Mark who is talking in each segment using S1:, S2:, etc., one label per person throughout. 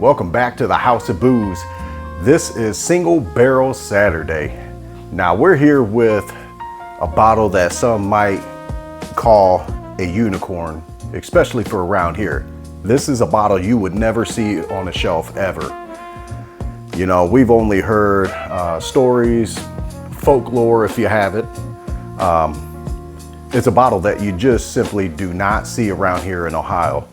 S1: Welcome back to the House of Booze. This is Single Barrel Saturday. Now we're here with a bottle that some might call a unicorn, especially for around here. This is a bottle you would never see on a shelf ever. You know, we've only heard stories, folklore if you have it. It's a bottle that you just simply do not see around here in Ohio.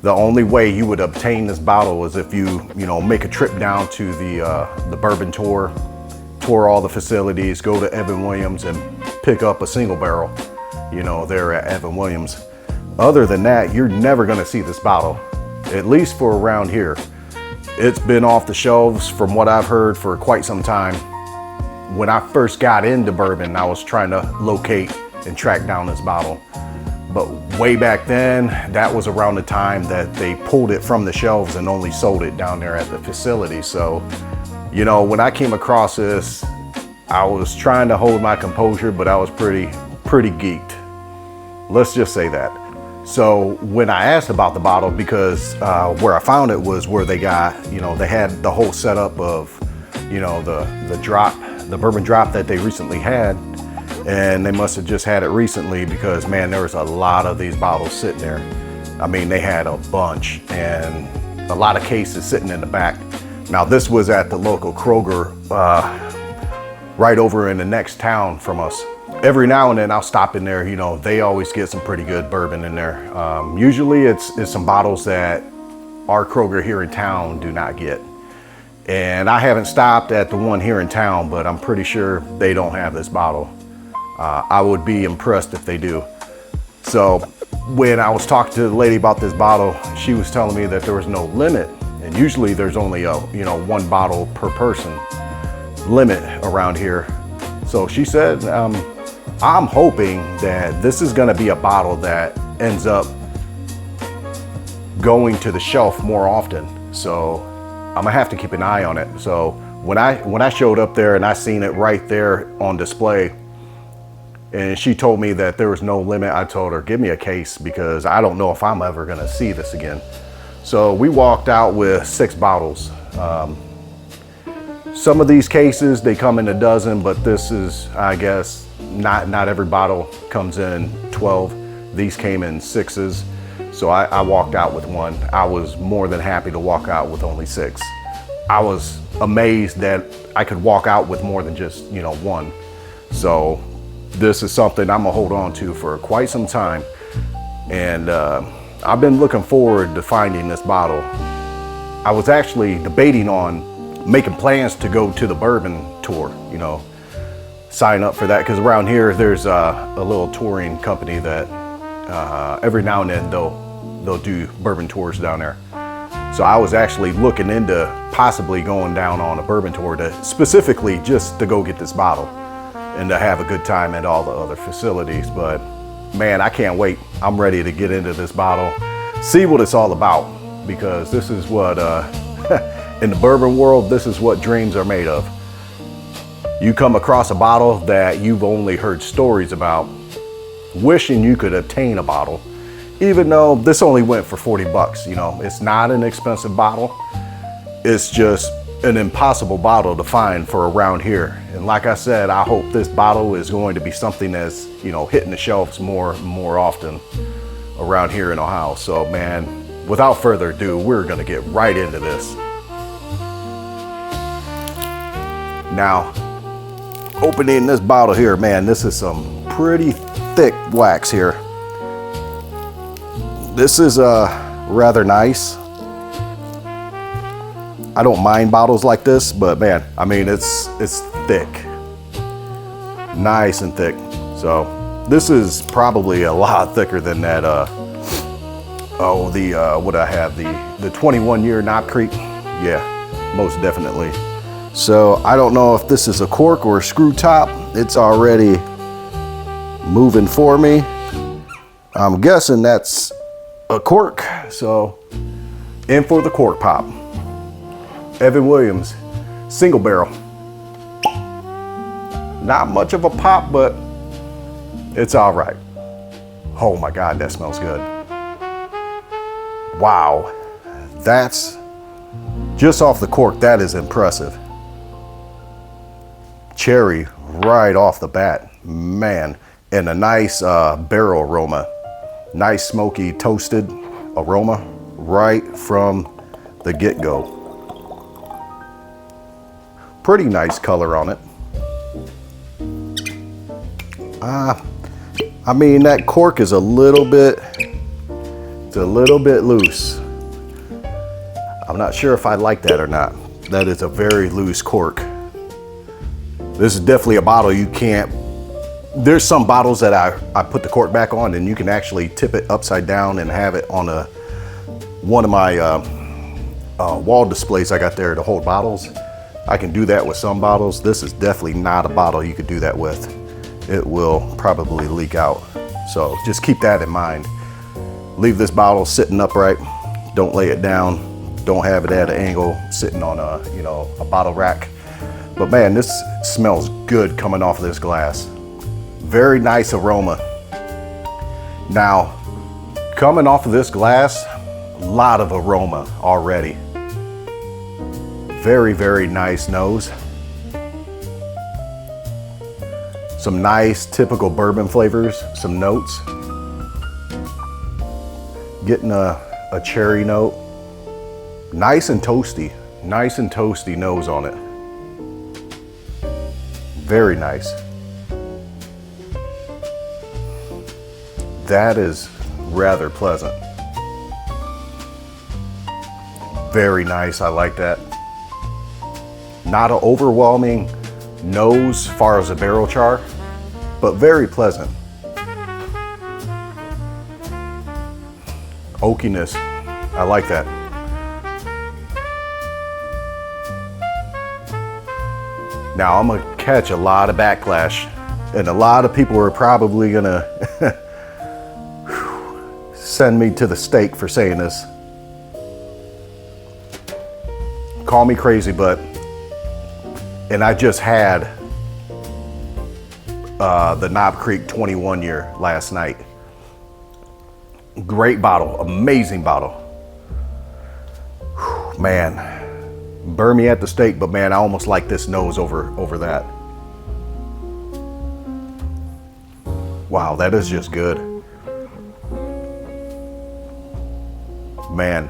S1: The only way you would obtain this bottle is if you make a trip down to the bourbon tour all the facilities, go to Evan Williams and pick up a single barrel, there at Evan Williams. Other than that, you're never gonna see this bottle, at least for around here. It's been off the shelves from what I've heard for quite some time. When I first got into bourbon, I was trying to locate and track down this bottle. But way back then, that was around the time that they pulled it from the shelves and only sold it down there at the facility. So, when I came across this, I was trying to hold my composure, but I was pretty geeked. Let's just say that. So when I asked about the bottle, because where I found it was where they got, they had the whole setup of, the bourbon drop that they recently had. And they must have just had it recently because, man, there was a lot of these bottles sitting there. I mean, they had a bunch and a lot of cases sitting in the back. Now, this was at the local Kroger right over in the next town from us. Every now and then I'll stop in there, they always get some pretty good bourbon in there. Usually it's some bottles that our Kroger here in town do not get. And I haven't stopped at the one here in town, but I'm pretty sure they don't have this bottle. I would be impressed if they do. So when I was talking to the lady about this bottle, she was telling me that there was no limit. And usually there's only a, one bottle per person limit around here. So she said, I'm hoping that this is gonna be a bottle that ends up going to the shelf more often. So I'm gonna have to keep an eye on it. So when I showed up there and I seen it right there on display, and she told me that there was no limit, I told her, give me a case because I don't know if I'm ever gonna see this again. So we walked out with 6 bottles. Some of these cases, they come in a dozen, but this is, I guess, not every bottle comes in 12. These came in 6s. So I walked out with 1. I was more than happy to walk out with only 6. I was amazed that I could walk out with more than just, 1. So this is something I'm gonna hold on to for quite some time. And I've been looking forward to finding this bottle. I was actually debating on making plans to go to the bourbon tour, sign up for that. Because around here, there's a little touring company that every now and then they'll do bourbon tours down there. So I was actually looking into possibly going down on a bourbon tour specifically just to go get this bottle and to have a good time at all the other facilities. But man, I can't wait. I'm ready to get into this bottle, see what it's all about, because this is what, in the bourbon world, this is what dreams are made of. You come across a bottle that you've only heard stories about, wishing you could obtain a bottle, even though this only went for 40 bucks. It's not an expensive bottle. It's just an impossible bottle to find for around here. And like I said, I hope this bottle is going to be something that's, hitting the shelves more often around here in Ohio. So man, without further ado, we're gonna get right into this. Now, opening this bottle here, man, this is some pretty thick wax here. This is rather nice. I don't mind bottles like this, but man, I mean, it's thick, nice and thick. So this is probably a lot thicker than that. What I have, the 21-year Knob Creek. Yeah, most definitely. So I don't know if this is a cork or a screw top. It's already moving for me. I'm guessing that's a cork. So in for the cork pop. Evan Williams, single barrel. Not much of a pop, but it's all right. Oh my God, that smells good. Wow, that's Just off the cork, that is impressive. Cherry right off the bat, man. And a nice barrel aroma. Nice smoky toasted aroma right from the get-go. Pretty nice color on it. I mean, that cork is a little bit loose. I'm not sure if I like that or not. That is a very loose cork. This is definitely a bottle you can't, there's some bottles that I put the cork back on and you can actually tip it upside down and have it on one of my wall displays I got there to hold bottles. I can do that with some bottles. This is definitely not a bottle you could do that with. It will probably leak out. So just keep that in mind. Leave this bottle sitting upright. Don't lay it down. Don't have it at an angle, sitting on a bottle rack. But man, this smells good coming off of this glass. Very nice aroma. Now, coming off of this glass, a lot of aroma already. Very, very nice nose. Some nice typical bourbon flavors, some notes. Getting a cherry note. Nice and toasty nose on it. Very nice. That is rather pleasant. Very nice, I like that. Not an overwhelming nose as far as a barrel char, but very pleasant. Oakiness, I like that. Now I'm gonna catch a lot of backlash, and a lot of people are probably gonna send me to the stake for saying this. Call me crazy, but, and I just had the Knob Creek 21 year last night. Great bottle, amazing bottle. Whew, man, burn me at the stake, but man, I almost like this nose over that. Wow, that is just good. Man,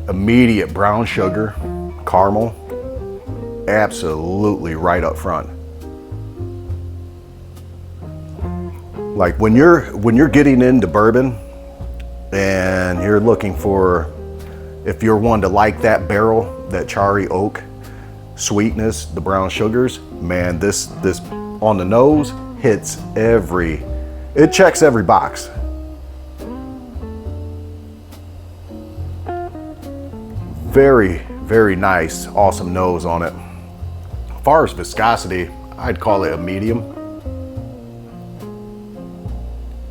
S1: immediate brown sugar, caramel, absolutely right up front. Like when you're getting into bourbon and you're looking for, if you're one to like that barrel, that charry oak sweetness, the brown sugars, man, this on the nose hits it checks every box. Very, very nice, awesome nose on it. As far as viscosity, I'd call it a medium.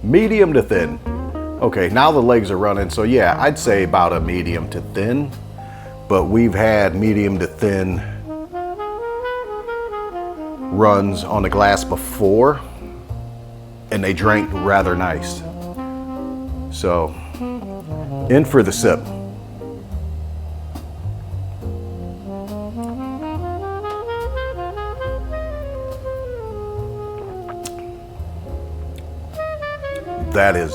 S1: Medium to thin. Okay, now the legs are running, so yeah, I'd say about a medium to thin, but we've had medium to thin runs on the glass before, and they drank rather nice. So, in for the sip. That is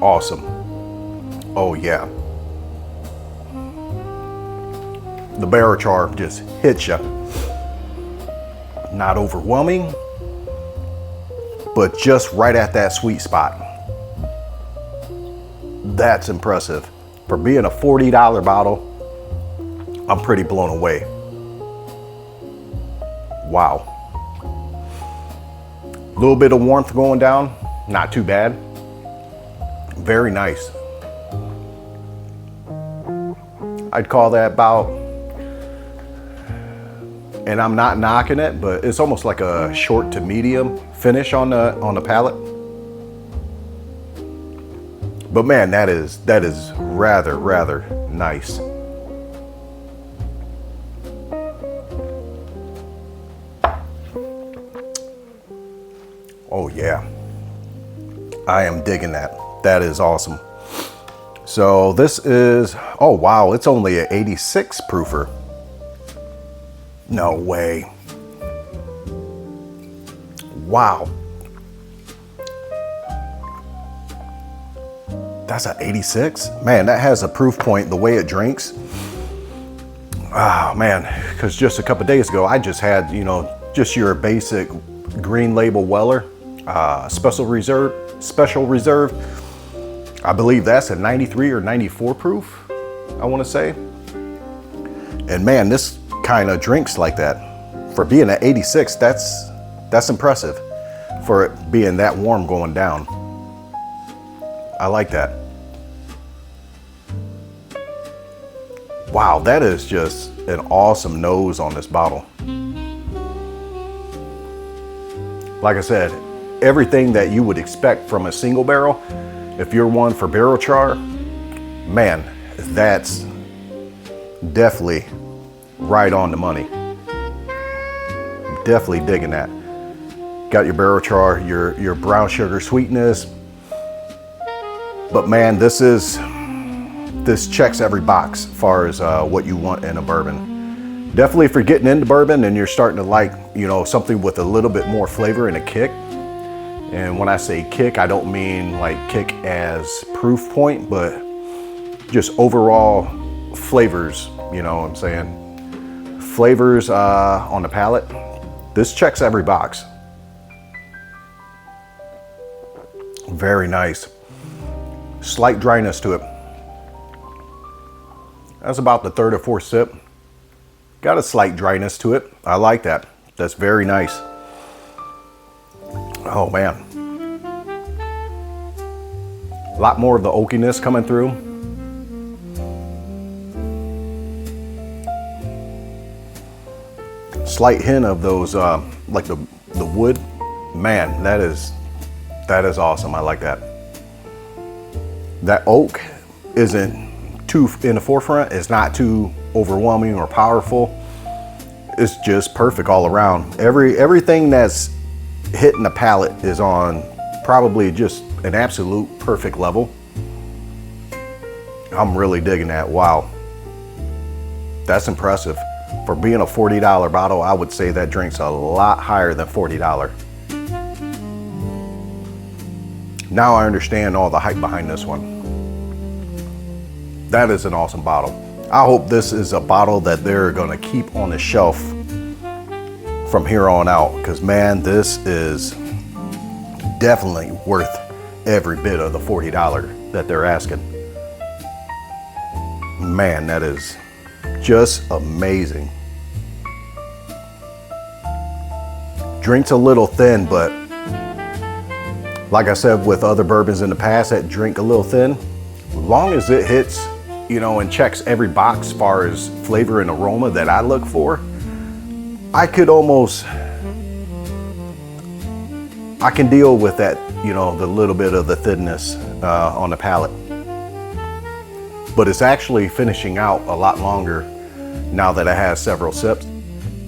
S1: awesome. Oh yeah. The barrel char just hits you. Not overwhelming, but just right at that sweet spot. That's impressive. For being a $40 bottle, I'm pretty blown away. Wow. A little bit of warmth going down, not too bad. Very nice. I'd call that about, and I'm not knocking it, but it's almost like a short to medium finish on the palate. But man, that is rather nice. Oh yeah, I am digging that. That is awesome. So this is, oh wow, it's only an 86 proofer. No way. Wow. That's an 86? Man, that has a proof point the way it drinks. Oh man, because just a couple days ago, I just had, you know, just your basic green label Weller, special reserve. I believe that's a 93 or 94 proof, I want to say. And man, this kind of drinks like that. For being at 86, that's impressive for it being that warm going down. I like that. Wow, that is just an awesome nose on this bottle. Like I said, everything that you would expect from a single barrel, if you're one for barrel char, man, that's definitely right on the money. Definitely digging that. Got your barrel char, your brown sugar sweetness. But man, this checks every box as far as what you want in a bourbon. Definitely if you're getting into bourbon and you're starting to like, you know, something with a little bit more flavor and a kick. And when I say kick, I don't mean like kick as proof point, but just overall flavors, you know what I'm saying? Flavors on the palate. This checks every box. Very nice. Slight dryness to it. That's about the third or fourth sip. Got a slight dryness to it. I like that. That's very nice. Oh man. A lot more of the oakiness coming through. Slight hint of those, like the wood. Man, that is awesome. I like that. That oak isn't too in the forefront. It's not too overwhelming or powerful. It's just perfect all around. Everything that's hitting the palate is on probably just an absolute perfect level. I'm really digging that. Wow. That's impressive. For being a $40 bottle, I would say that drink's a lot higher than $40. Now I understand all the hype behind this one. That is an awesome bottle. I hope this is a bottle that they're gonna keep on the shelf from here on out, because man, this is definitely worth every bit of the $40 that they're asking. Man, that is just amazing. Drinks a little thin, but like I said with other bourbons in the past that drink a little thin, as long as it hits, you know, and checks every box as far as flavor and aroma that I look for, I can deal with that, you know, the little bit of the thinness on the palate. But it's actually finishing out a lot longer now that it has several sips.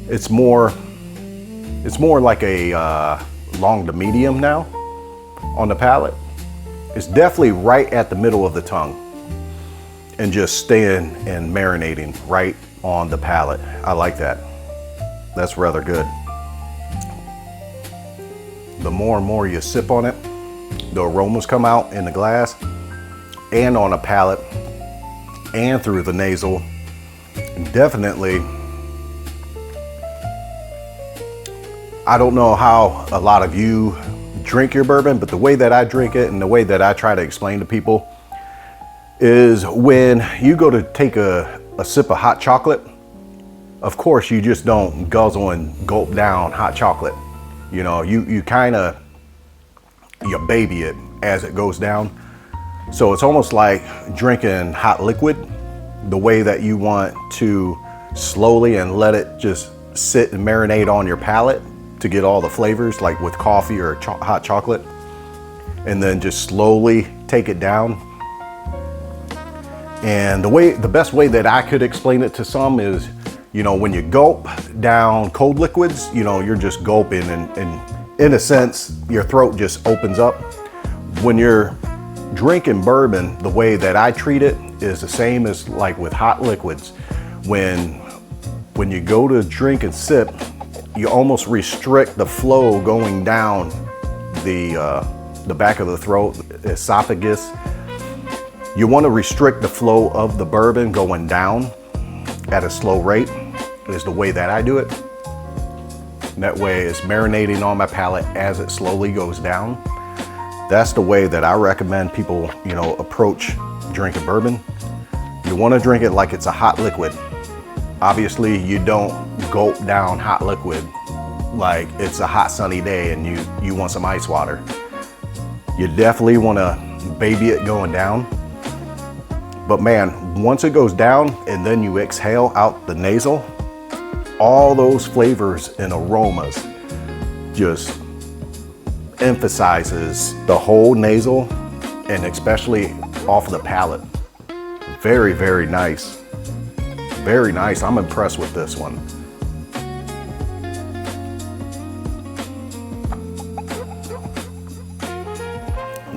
S1: It's more like a long to medium now on the palate. It's definitely right at the middle of the tongue and just staying and marinating right on the palate. I like that. That's rather good. The more and more you sip on it, the aromas come out in the glass and on the palate and through the nasal. Definitely, I don't know how a lot of you drink your bourbon, but the way that I drink it and the way that I try to explain to people is when you go to take a sip of hot chocolate, of course you just don't guzzle and gulp down hot chocolate. You know, you baby it as it goes down. So it's almost like drinking hot liquid, the way that you want to slowly and let it just sit and marinate on your palate to get all the flavors, like with coffee or hot chocolate, and then just slowly take it down. And the best way that I could explain it to some is, you know, when you gulp down cold liquids, you know, you're just gulping and in a sense, your throat just opens up. When you're drinking bourbon, the way that I treat it is the same as like with hot liquids. When you go to drink and sip, you almost restrict the flow going down the back of the throat, the esophagus. You want to restrict the flow of the bourbon going down at a slow rate, is the way that I do it. And that way it's marinating on my palate as it slowly goes down. That's the way that I recommend people, you know, approach drinking bourbon. You want to drink it like it's a hot liquid. Obviously, you don't gulp down hot liquid like it's a hot sunny day and you want some ice water. You definitely want to baby it going down. But man, once it goes down and then you exhale out the nasal, all those flavors and aromas just emphasizes the whole nasal and especially off of the palate. Very, very nice. Very nice. I'm impressed with this one.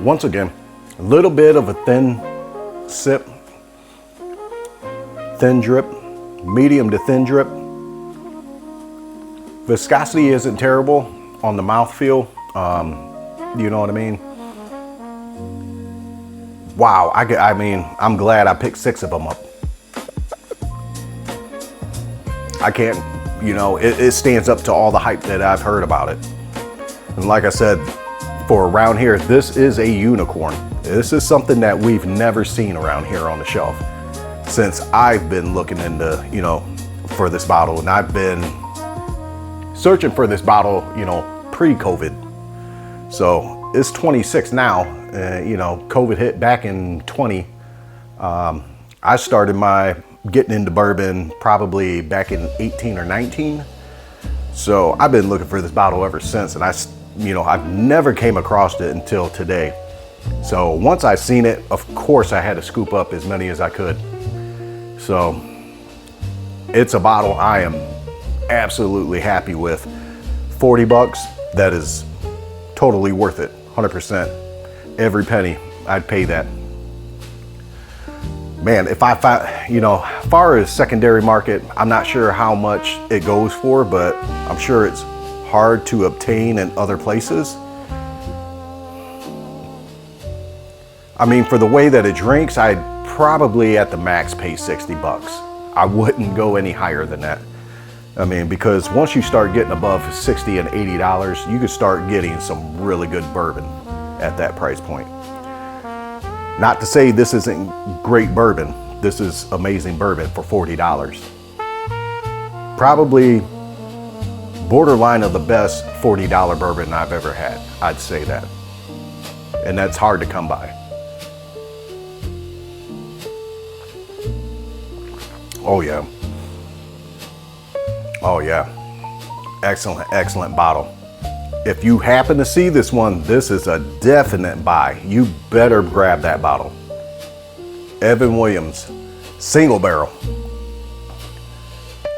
S1: Once again, a little bit of a thin sip, thin drip, medium to thin drip. Viscosity isn't terrible on the mouthfeel. You know what I mean? Wow, I mean, I'm glad I picked 6 of them up. I can't, you know, it stands up to all the hype that I've heard about it. And like I said, for around here, this is a unicorn. This is something that we've never seen around here on the shelf since I've been looking into, you know, for this bottle. And I've been searching for this bottle, you know, pre-COVID. So it's 26 now. You know, COVID hit back in 20. I started my getting into bourbon probably back in 18 or 19. So I've been looking for this bottle ever since, and I've never came across it until today. So once I seen it, of course I had to scoop up as many as I could. So it's a bottle I am absolutely happy with. 40 bucks, that is totally worth it, 100%. Every penny, I'd pay that. Man, if I find, you know, as far as secondary market, I'm not sure how much it goes for, but I'm sure it's hard to obtain in other places. I mean, for the way that it drinks, I'd probably at the max pay 60 bucks. I wouldn't go any higher than that. I mean, because once you start getting above $60 and $80, you could start getting some really good bourbon at that price point. Not to say this isn't great bourbon. This is amazing bourbon for $40. Probably borderline of the best $40 bourbon I've ever had. I'd say that. And that's hard to come by. Oh yeah. Oh yeah. Excellent, excellent bottle. If you happen to see this one, this is a definite buy. You better grab that bottle. Evan Williams, single barrel.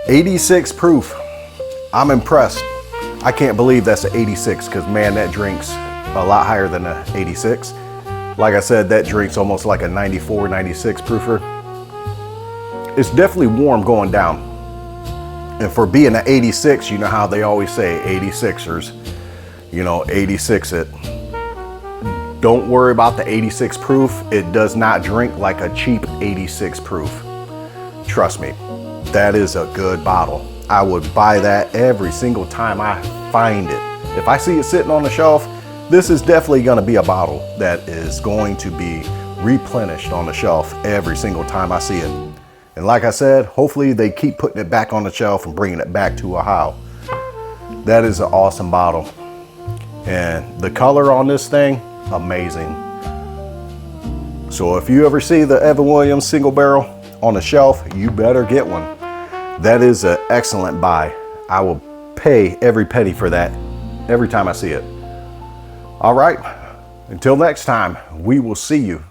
S1: 86 proof. I'm impressed. I can't believe that's an 86 because man, that drinks a lot higher than a 86. Like I said, that drinks almost like a 94, 96 proofer. It's definitely warm going down. And for being an 86, you know how they always say 86ers. You know, 86 it. Don't worry about the 86 proof. It does not drink like a cheap 86 proof. Trust me, that is a good bottle. I would buy that every single time I find it. If I see it sitting on the shelf, this is definitely going to be a bottle that is going to be replenished on the shelf every single time I see it. And like I said, hopefully they keep putting it back on the shelf and bringing it back to Ohio. That is an awesome bottle. And the color on this thing, amazing. So if you ever see the Evan Williams single barrel on the shelf, you better get one. That is an excellent buy. I will pay every penny for that every time I see it. All right, until next time, we will see you